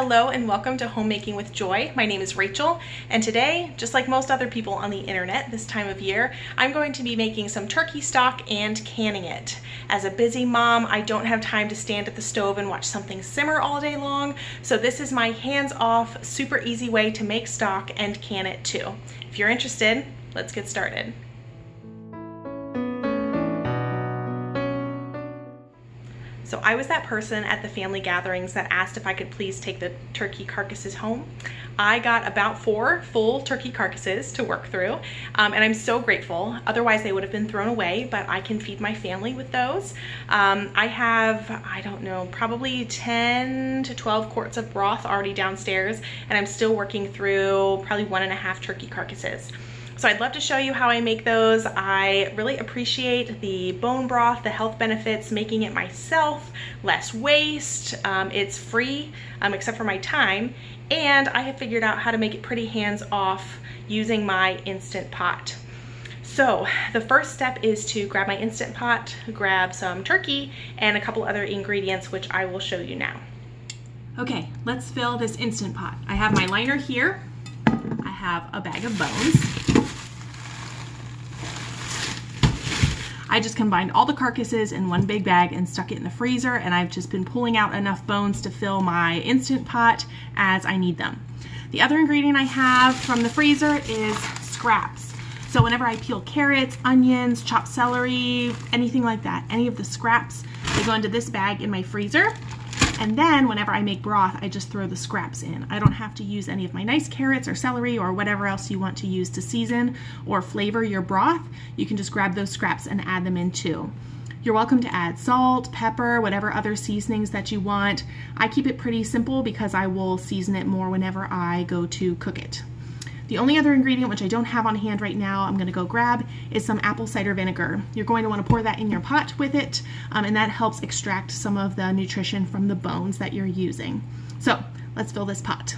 Hello and welcome to Homemaking with Joy. My name is Rachel, and today, just like most other people on the internet this time of year, I'm going to be making some turkey stock and canning it. As a busy mom, I don't have time to stand at the stove and watch something simmer all day long, so this is my hands-off, super easy way to make stock and can it too. If you're interested, let's get started. So I was that person at the family gatherings that asked if I could please take the turkey carcasses home. I got about 4 full turkey carcasses to work through, and I'm so grateful. Otherwise they would have been thrown away, but I can feed my family with those. I have, I don't know, probably 10 to 12 quarts of broth already downstairs, and I'm still working through probably 1.5 turkey carcasses. So I'd love to show you how I make those. I really appreciate the bone broth, the health benefits, making it myself, less waste. It's free, except for my time. And I have figured out how to make it pretty hands-off using my Instant Pot. So the first step is to grab my Instant Pot, grab some turkey, and a couple other ingredients, which I will show you now. Okay, let's fill this Instant Pot. I have my liner here. I have a bag of bones. I just combined all the carcasses in one big bag and stuck it in the freezer, and I've just been pulling out enough bones to fill my Instant Pot as I need them. The other ingredient I have from the freezer is scraps. So whenever I peel carrots, onions, chopped celery, anything like that, any of the scraps, they go into this bag in my freezer. And then whenever I make broth, I just throw the scraps in. I don't have to use any of my nice carrots or celery or whatever else you want to use to season or flavor your broth. You can just grab those scraps and add them in too. You're welcome to add salt, pepper, whatever other seasonings that you want. I keep it pretty simple because I will season it more whenever I go to cook it. The only other ingredient, which I don't have on hand right now, I'm gonna go grab, is some apple cider vinegar. You're going to wanna pour that in your pot with it, and that helps extract some of the nutrition from the bones that you're using. So let's fill this pot.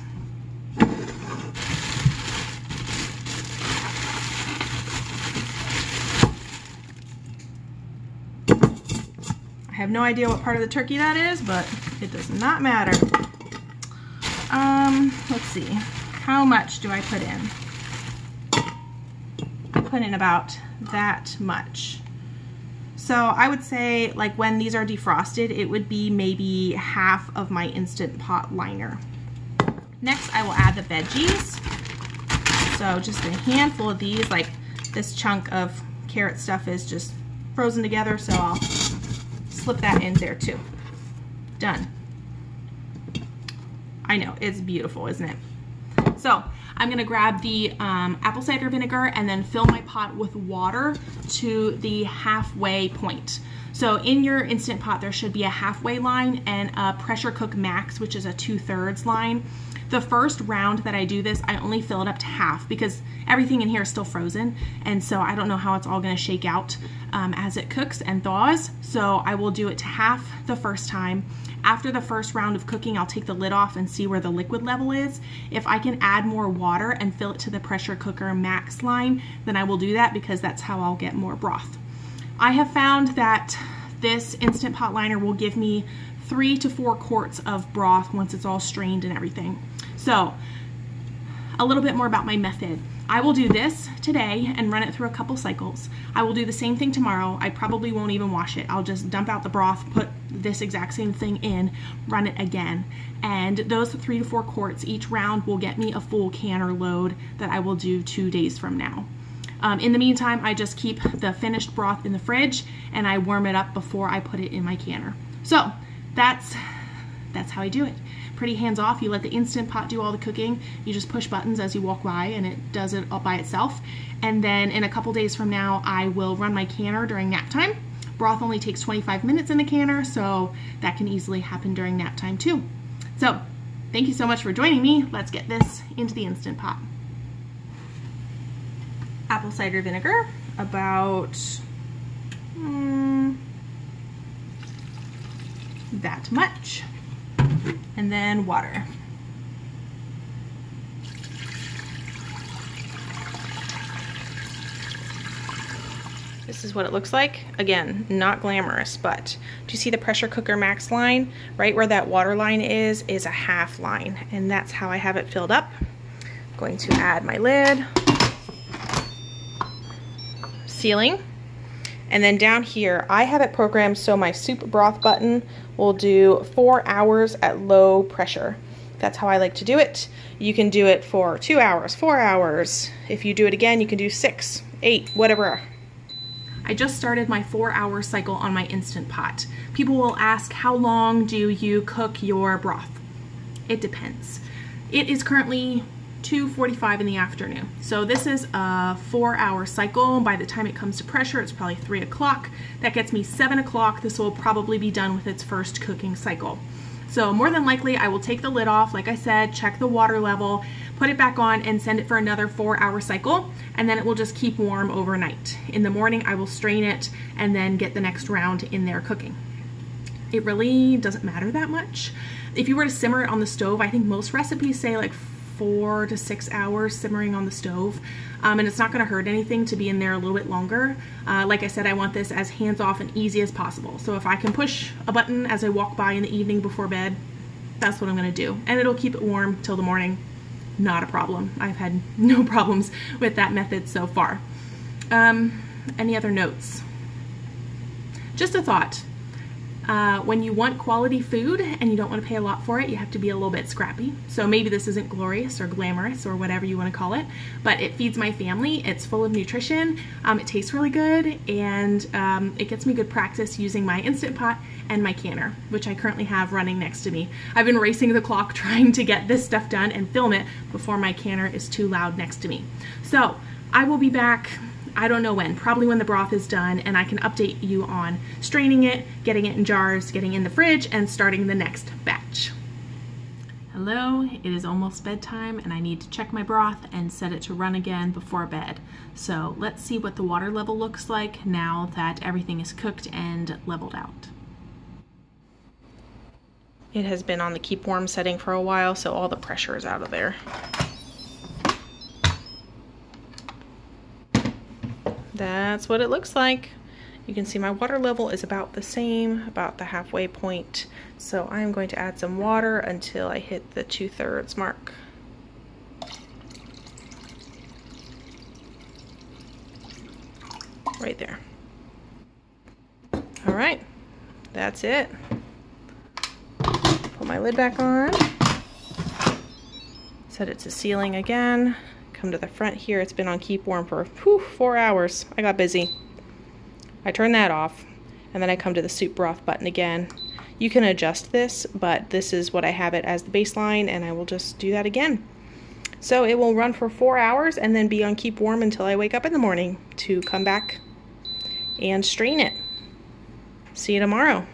I have no idea what part of the turkey that is, but it does not matter. Let's see. How much do I put in? I put in about that much. So I would say, like, when these are defrosted, it would be maybe half of my Instant Pot liner. Next, I will add the veggies. So just a handful of these, like this chunk of carrot stuff is just frozen together, so I'll slip that in there too. Done. I know, it's beautiful, isn't it? So I'm gonna grab the apple cider vinegar and then fill my pot with water to the halfway point. So in your Instant Pot, there should be a halfway line and a pressure cook max, which is a 2/3 line. The first round that I do this, I only fill it up to half because everything in here is still frozen. And so I don't know how it's all gonna shake out as it cooks and thaws. So I will do it to half the first time. After the first round of cooking, I'll take the lid off and see where the liquid level is. If I can add more water and fill it to the pressure cooker max line, then I will do that because that's how I'll get more broth. I have found that this Instant Pot liner will give me 3 to 4 quarts of broth once it's all strained and everything. So a little bit more about my method. I will do this today and run it through a couple cycles. I will do the same thing tomorrow. I probably won't even wash it. I'll just dump out the broth, put this exact same thing in, run it again. And those 3 to 4 quarts, each round will get me a full canner load that I will do 2 days from now. In the meantime, I just keep the finished broth in the fridge and I warm it up before I put it in my canner. So that's how I do it. Pretty hands-off. You let the Instant Pot do all the cooking. You just push buttons as you walk by and it does it all by itself. And then in a couple days from now, I will run my canner during nap time. Broth only takes 25 minutes in the canner, so that can easily happen during nap time too. So thank you so much for joining me. Let's get this into the Instant Pot. Apple cider vinegar, about that much. And then water. This is what it looks like. Again, not glamorous, but do you see the pressure cooker max line? Right where that water line is a half line, and that's how I have it filled up. I'm going to add my lid, sealing, and then down here, I have it programmed so my soup broth button will do 4 hours at low pressure. That's how I like to do it. You can do it for 2 hours, 4 hours. If you do it again, you can do 6, 8, whatever. I just started my 4-hour cycle on my Instant Pot. People will ask, how long do you cook your broth? It depends. It is currently 2:45 in the afternoon. So this is a 4-hour cycle. By the time it comes to pressure, it's probably 3 o'clock. That gets me 7 o'clock. This will probably be done with its first cooking cycle. So more than likely, I will take the lid off, like I said, check the water level, put it back on, and send it for another 4-hour cycle, and then it will just keep warm overnight. In the morning, I will strain it and then get the next round in there cooking. It really doesn't matter that much. If you were to simmer it on the stove, I think most recipes say like 4 to 6 hours simmering on the stove, and it's not going to hurt anything to be in there a little bit longer. Like I said, I want this as hands-off and easy as possible. So if I can push a button as I walk by in the evening before bed, that's what I'm going to do. And it'll keep it warm till the morning. Not a problem. I've had no problems with that method so far. Any other notes? Just a thought. When you want quality food and you don't want to pay a lot for it, you have to be a little bit scrappy. So maybe this isn't glorious or glamorous or whatever you want to call it, but it feeds my family. It's full of nutrition. It tastes really good, and it gets me good practice using my Instant Pot and my canner, which I currently have running next to me. I've been racing the clock trying to get this stuff done and film it before my canner is too loud next to me. So I will be back, I don't know when, probably when the broth is done, and I can update you on straining it, getting it in jars, getting it in the fridge, and starting the next batch. Hello, it is almost bedtime and I need to check my broth and set it to run again before bed. So let's see what the water level looks like now that everything is cooked and leveled out. It has been on the keep warm setting for a while, so all the pressure is out of there. That's what it looks like. You can see my water level is about the same, about the halfway point. So I'm going to add some water until I hit the 2/3 mark. Right there. All right, that's it. Put my lid back on. Set it to sealing again. Come to the front here. It's been on keep warm for 4 hours. I got busy. I turn that off, and then I come to the soup broth button again. You can adjust this, but this is what I have it as the baseline, and I will just do that again. So it will run for 4 hours and then be on keep warm until I wake up in the morning to come back and strain it. See you tomorrow.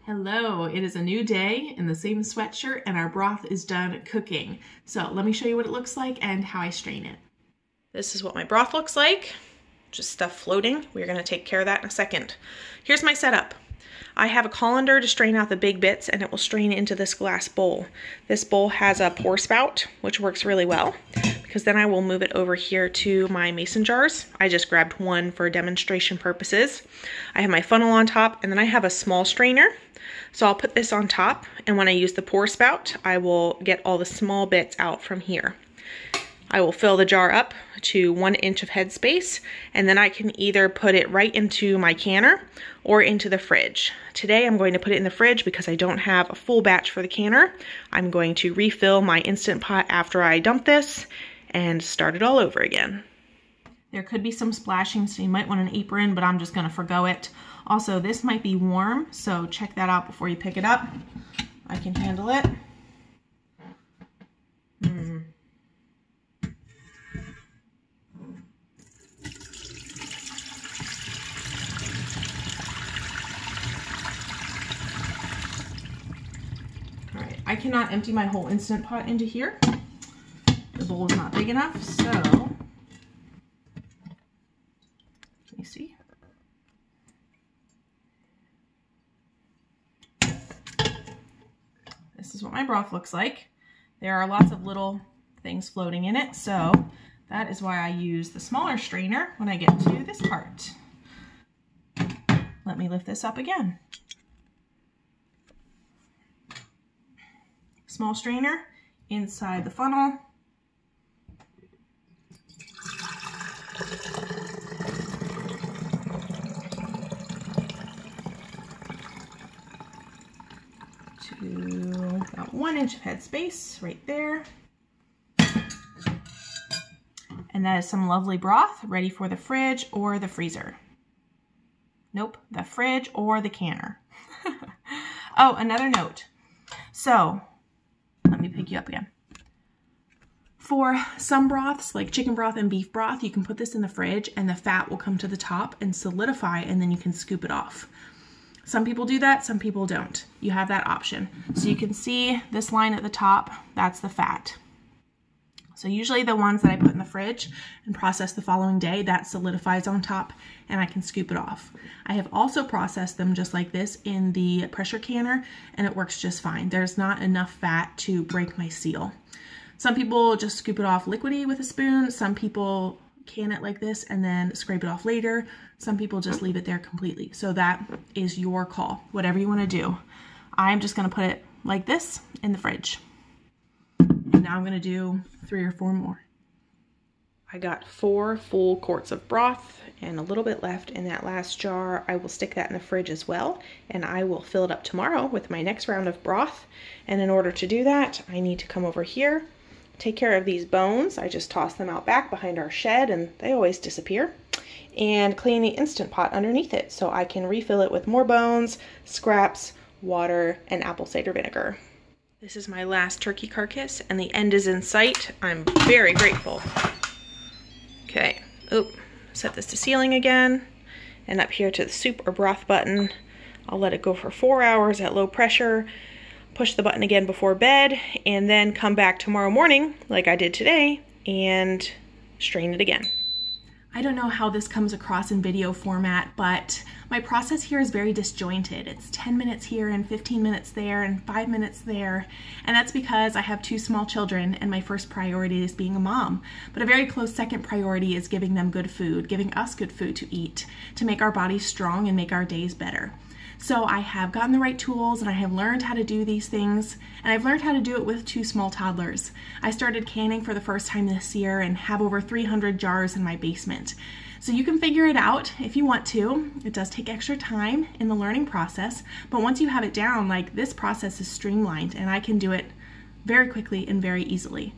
Hello, it is a new day in the same sweatshirt, and our broth is done cooking. So let me show you what it looks like and how I strain it. This is what my broth looks like. Just stuff floating. We're gonna take care of that in a second. Here's my setup. I have a colander to strain out the big bits, and it will strain into this glass bowl. This bowl has a pour spout, which works really well, because then I will move it over here to my mason jars. I just grabbed one for demonstration purposes. I have my funnel on top, and then I have a small strainer. So I'll put this on top, and when I use the pour spout, I will get all the small bits out from here. I will fill the jar up to 1 inch of headspace, and then I can either put it right into my canner or into the fridge. Today I'm going to put it in the fridge because I don't have a full batch for the canner. I'm going to refill my Instant Pot after I dump this and start it all over again. There could be some splashing, so you might want an apron, but I'm just gonna forgo it. Also, this might be warm, so check that out before you pick it up. I can handle it. All right, I cannot empty my whole Instant Pot into here. The bowl is not big enough, so let me see. This is what my broth looks like. There are lots of little things floating in it, so that is why I use the smaller strainer when I get to this part. Let me lift this up again. Small strainer inside the funnel. To about 1 inch of head space right there. And that is some lovely broth ready for the fridge or the freezer. Nope, the fridge or the canner. Oh, another note. So, let me pick you up again. For some broths, like chicken broth and beef broth, you can put this in the fridge and the fat will come to the top and solidify, and then you can scoop it off. Some people do that, some people don't. You have that option. So you can see this line at the top, that's the fat. So usually the ones that I put in the fridge and process the following day, that solidifies on top and I can scoop it off. I have also processed them just like this in the pressure canner and it works just fine. There's not enough fat to break my seal. Some people just scoop it off liquidy with a spoon. Some people can it like this and then scrape it off later. Some people just leave it there completely. So that is your call, whatever you want to do. I'm just going to put it like this in the fridge. And now I'm going to do 3 or 4 more. I got 4 full quarts of broth and a little bit left in that last jar. I will stick that in the fridge as well, and I will fill it up tomorrow with my next round of broth. And in order to do that, I need to come over here, take care of these bones. I just toss them out back behind our shed and they always disappear. And clean the Instant Pot underneath it so I can refill it with more bones, scraps, water, and apple cider vinegar. This is my last turkey carcass and the end is in sight. I'm very grateful. Okay, set this to sealing again, and up here to the soup or broth button. I'll let it go for 4 hours at low pressure, push the button again before bed, and then come back tomorrow morning, like I did today, and strain it again. I don't know how this comes across in video format, but my process here is very disjointed. It's 10 minutes here and 15 minutes there and 5 minutes there. And that's because I have 2 small children and my first priority is being a mom. But a very close second priority is giving them good food, giving us good food to eat, to make our bodies strong and make our days better. So I have gotten the right tools and I have learned how to do these things, and I've learned how to do it with 2 small toddlers. I started canning for the first time this year and have over 300 jars in my basement. So you can figure it out if you want to. It does take extra time in the learning process, but once you have it down, like this process is streamlined and I can do it very quickly and very easily.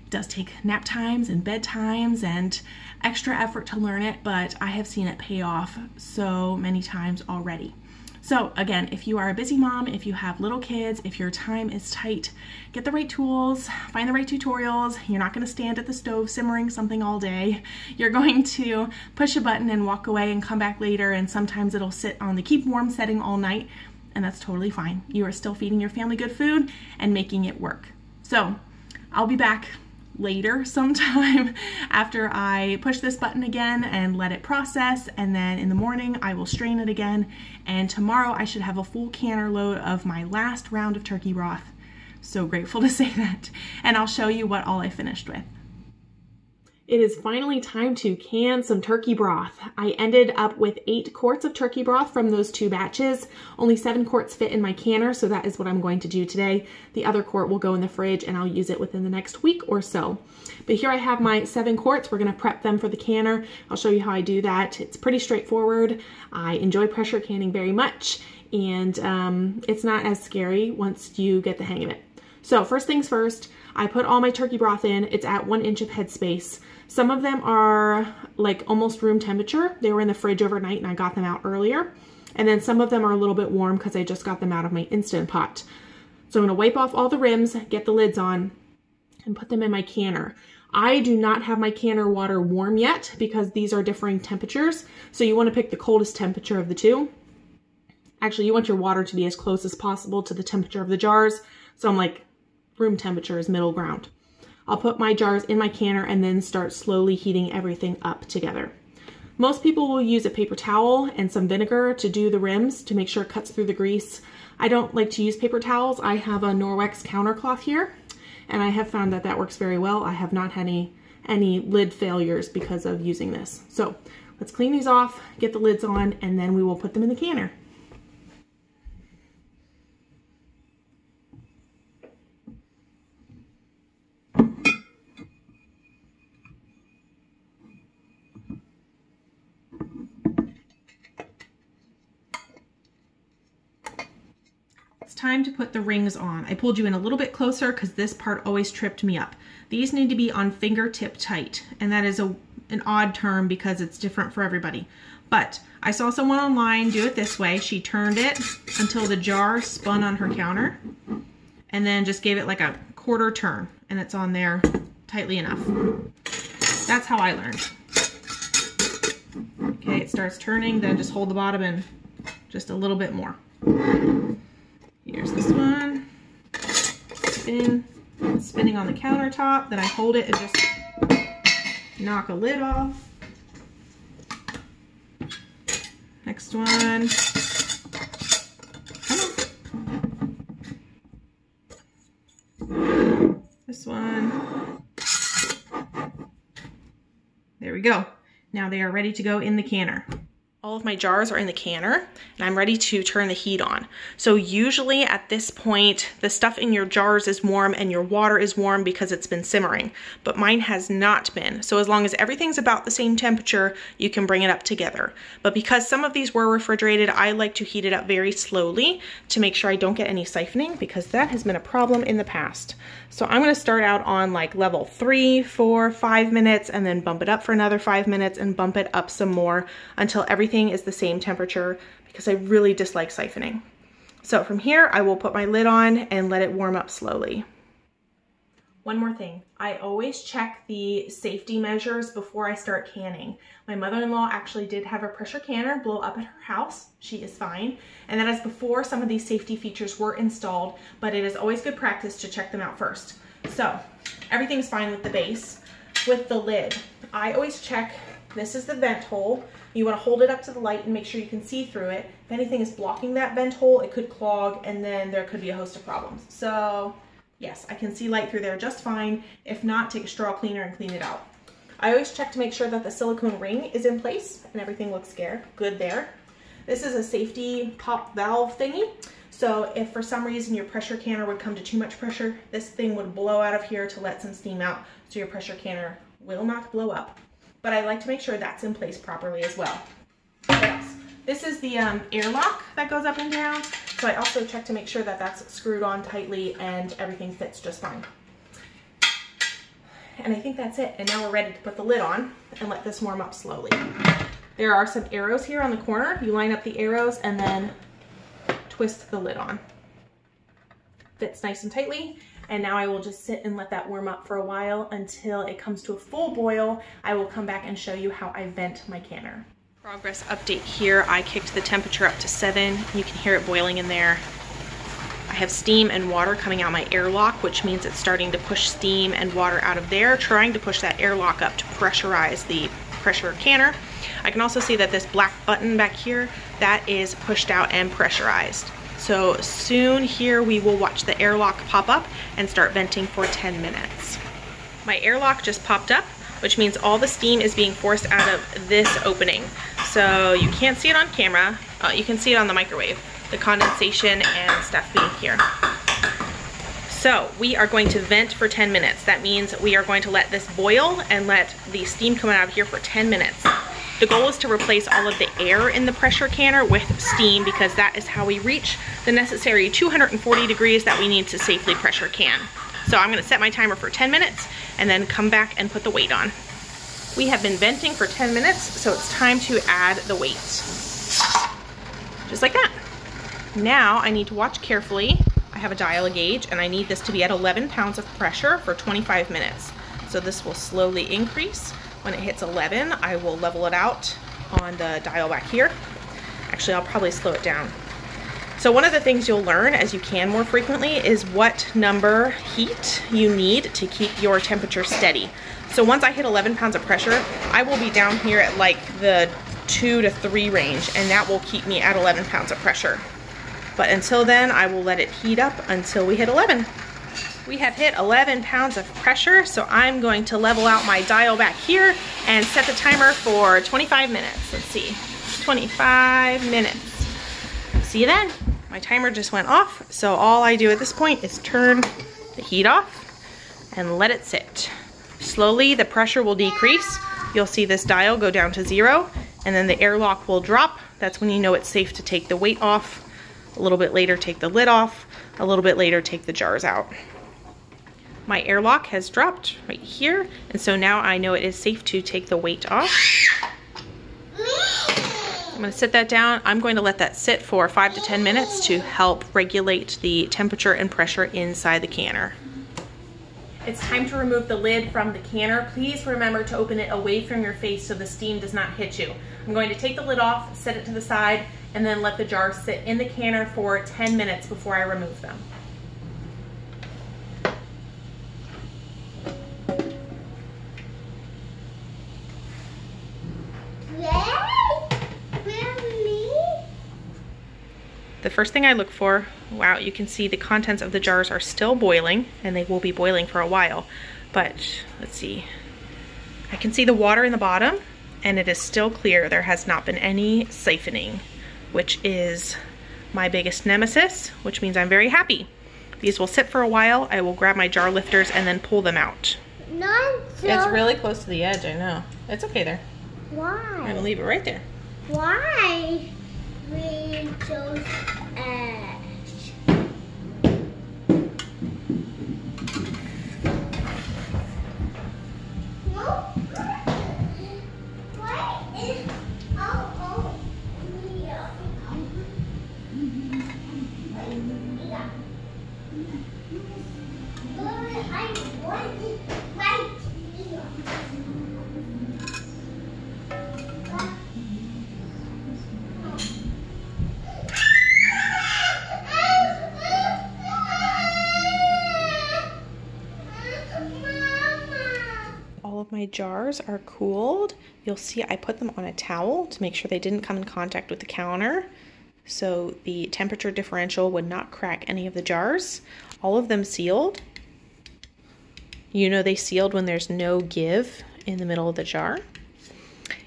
It does take nap times and bedtimes and extra effort to learn it, but I have seen it pay off so many times already. So again, if you are a busy mom, if you have little kids, if your time is tight, get the right tools, find the right tutorials. You're not going to stand at the stove simmering something all day. You're going to push a button and walk away and come back later, and sometimes it'll sit on the keep warm setting all night, and that's totally fine. You are still feeding your family good food and making it work. So I'll be back later sometime after I push this button again and let it process, and then in the morning I will strain it again, and tomorrow I should have a full canner load of my last round of turkey broth. So grateful to say that, and I'll show you what all I finished with. It is finally time to can some turkey broth. I ended up with 8 quarts of turkey broth from those 2 batches. Only 7 quarts fit in my canner, so that is what I'm going to do today. The other quart will go in the fridge and I'll use it within the next week or so. But here I have my 7 quarts. We're gonna prep them for the canner. I'll show you how I do that. It's pretty straightforward. I enjoy pressure canning very much, and it's not as scary once you get the hang of it. So first things first, I put all my turkey broth in. It's at 1 inch of headspace. Some of them are like almost room temperature. They were in the fridge overnight and I got them out earlier. And then some of them are a little bit warm because I just got them out of my Instant Pot. So I'm gonna wipe off all the rims, get the lids on, and put them in my canner. I do not have my canner water warm yet because these are differing temperatures. So you wanna pick the coldest temperature of the 2. Actually, you want your water to be as close as possible to the temperature of the jars. So I'm like, room temperature is middle ground. I'll put my jars in my canner and then start slowly heating everything up together. Most people will use a paper towel and some vinegar to do the rims to make sure it cuts through the grease. I don't like to use paper towels. I have a Norwex countercloth here, and I have found that that works very well. I have not had any lid failures because of using this. So let's clean these off, get the lids on, and then we will put them in the canner. It's time to put the rings on. I pulled you in a little bit closer because this part always tripped me up. These need to be on fingertip tight, and that is an odd term because it's different for everybody. But I saw someone online do it this way. She turned it until the jar spun on her counter and then just gave it like a quarter turn, and it's on there tightly enough. That's how I learned. Okay, it starts turning, then just hold the bottom and just a little bit more. Here's this one. Spin. It's spinning on the countertop. Then I hold it and just knock a lid off. Next one. Come on. This one. There we go. Now they are ready to go in the canner. All of my jars are in the canner and I'm ready to turn the heat on. So usually at this point, the stuff in your jars is warm and your water is warm because it's been simmering, but mine has not been. So as long as everything's about the same temperature, you can bring it up together. But because some of these were refrigerated, I like to heat it up very slowly to make sure I don't get any siphoning, because that has been a problem in the past. So I'm gonna start out on like level 3 for 5 minutes and then bump it up for another 5 minutes and bump it up some more until everything is the same temperature, because I really dislike siphoning. So from here, I will put my lid on and let it warm up slowly. One more thing, I always check the safety measures before I start canning. My mother-in-law actually did have a pressure canner blow up at her house. She is fine. And that is before some of these safety features were installed, but it is always good practice to check them out first. So everything's fine with the base. With the lid, I always check, this is the vent hole. You want to hold it up to the light and make sure you can see through it. If anything is blocking that vent hole, it could clog and then there could be a host of problems. So yes, I can see light through there just fine. If not, take a straw cleaner and clean it out. I always check to make sure that the silicone ring is in place and everything looks good there. This is a safety pop valve thingy. So if for some reason your pressure canner would come to too much pressure, this thing would blow out of here to let some steam out, so your pressure canner will not blow up. But I like to make sure that's in place properly as well. What else? This is the airlock that goes up and down. So I also check to make sure that that's screwed on tightly and everything fits just fine. And I think that's it. And now we're ready to put the lid on and let this warm up slowly. There are some arrows here on the corner. You line up the arrows and then twist the lid on. Fits nice and tightly. And now I will just sit and let that warm up for a while until it comes to a full boil. I will come back and show you how I vent my canner. Progress update here. I kicked the temperature up to 7. You can hear it boiling in there. I have steam and water coming out my airlock, which means it's starting to push steam and water out of there, trying to push that airlock up to pressurize the pressure canner. I can also see that this black button back here, that is pushed out and pressurized. So soon here we will watch the airlock pop up and start venting for 10 minutes. My airlock just popped up, which means all the steam is being forced out of this opening. So you can't see it on camera, you can see it on the microwave, the condensation and stuff being here. So we are going to vent for 10 minutes. That means we are going to let this boil and let the steam come out of here for 10 minutes. The goal is to replace all of the air in the pressure canner with steam, because that is how we reach the necessary 240 degrees that we need to safely pressure can. So I'm gonna set my timer for 10 minutes and then come back and put the weight on. We have been venting for 10 minutes, so it's time to add the weights. Just like that. Now I need to watch carefully. I have a dial gauge and I need this to be at 11 pounds of pressure for 25 minutes. So this will slowly increase. When it hits 11, I will level it out on the dial back here. Actually, I'll probably slow it down. So one of the things you'll learn as you can more frequently is what number heat you need to keep your temperature steady. So once I hit 11 pounds of pressure, I will be down here at like the 2 to 3 range, and that will keep me at 11 pounds of pressure. But until then, I will let it heat up until we hit 11. We have hit 11 pounds of pressure, so I'm going to level out my dial back here and set the timer for 25 minutes. Let's see, 25 minutes. See you then. My timer just went off, so all I do at this point is turn the heat off and let it sit. Slowly, the pressure will decrease. You'll see this dial go down to 0, and then the airlock will drop. That's when you know it's safe to take the weight off. A little bit later, take the lid off. A little bit later, take the jars out. My airlock has dropped right here, and so now I know it is safe to take the weight off. I'm going to sit that down. I'm going to let that sit for 5 to 10 minutes to help regulate the temperature and pressure inside the canner. It's time to remove the lid from the canner. Please remember to open it away from your face so the steam does not hit you. I'm going to take the lid off, set it to the side, and then let the jars sit in the canner for 10 minutes before I remove them. The first thing I look for, wow, you can see the contents of the jars are still boiling, and they will be boiling for a while. But let's see, I can see the water in the bottom, and it is still clear. There has not been any siphoning, which is my biggest nemesis, which means I'm very happy. These will sit for a while. I will grab my jar lifters and then pull them out. It's really close to the edge, I know. It's okay there. Why? I'm gonna leave it right there. Why we chose edge? All of my jars are cooled. You'll see I put them on a towel to make sure they didn't come in contact with the counter, so the temperature differential would not crack any of the jars. All of them sealed. You know they sealed when there's no give in the middle of the jar.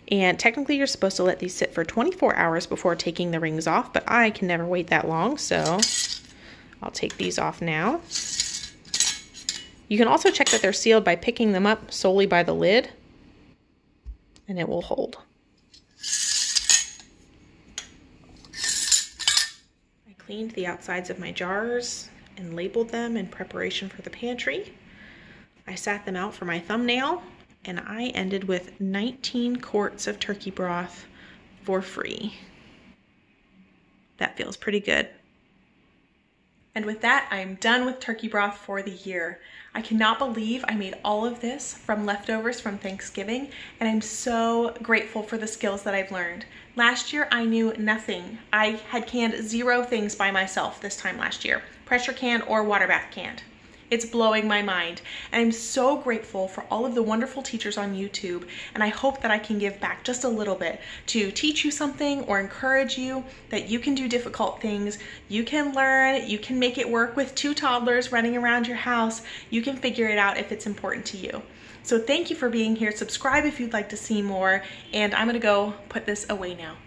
And technically you're supposed to let these sit for 24 hours before taking the rings off, but I can never wait that long, so I'll take these off now. You can also check that they're sealed by picking them up solely by the lid, and it will hold. I cleaned the outsides of my jars and labeled them in preparation for the pantry. I sat them out for my thumbnail, and I ended with 19 quarts of turkey broth for free. That feels pretty good. And with that, I'm done with turkey broth for the year. I cannot believe I made all of this from leftovers from Thanksgiving, and I'm so grateful for the skills that I've learned. Last year, I knew nothing. I had canned 0 things by myself this time last year, pressure canned or water bath canned. It's blowing my mind, and I'm so grateful for all of the wonderful teachers on YouTube, and I hope that I can give back just a little bit to teach you something or encourage you that you can do difficult things, you can learn, you can make it work with 2 toddlers running around your house, you can figure it out if it's important to you. So thank you for being here. Subscribe if you'd like to see more, and I'm gonna go put this away now.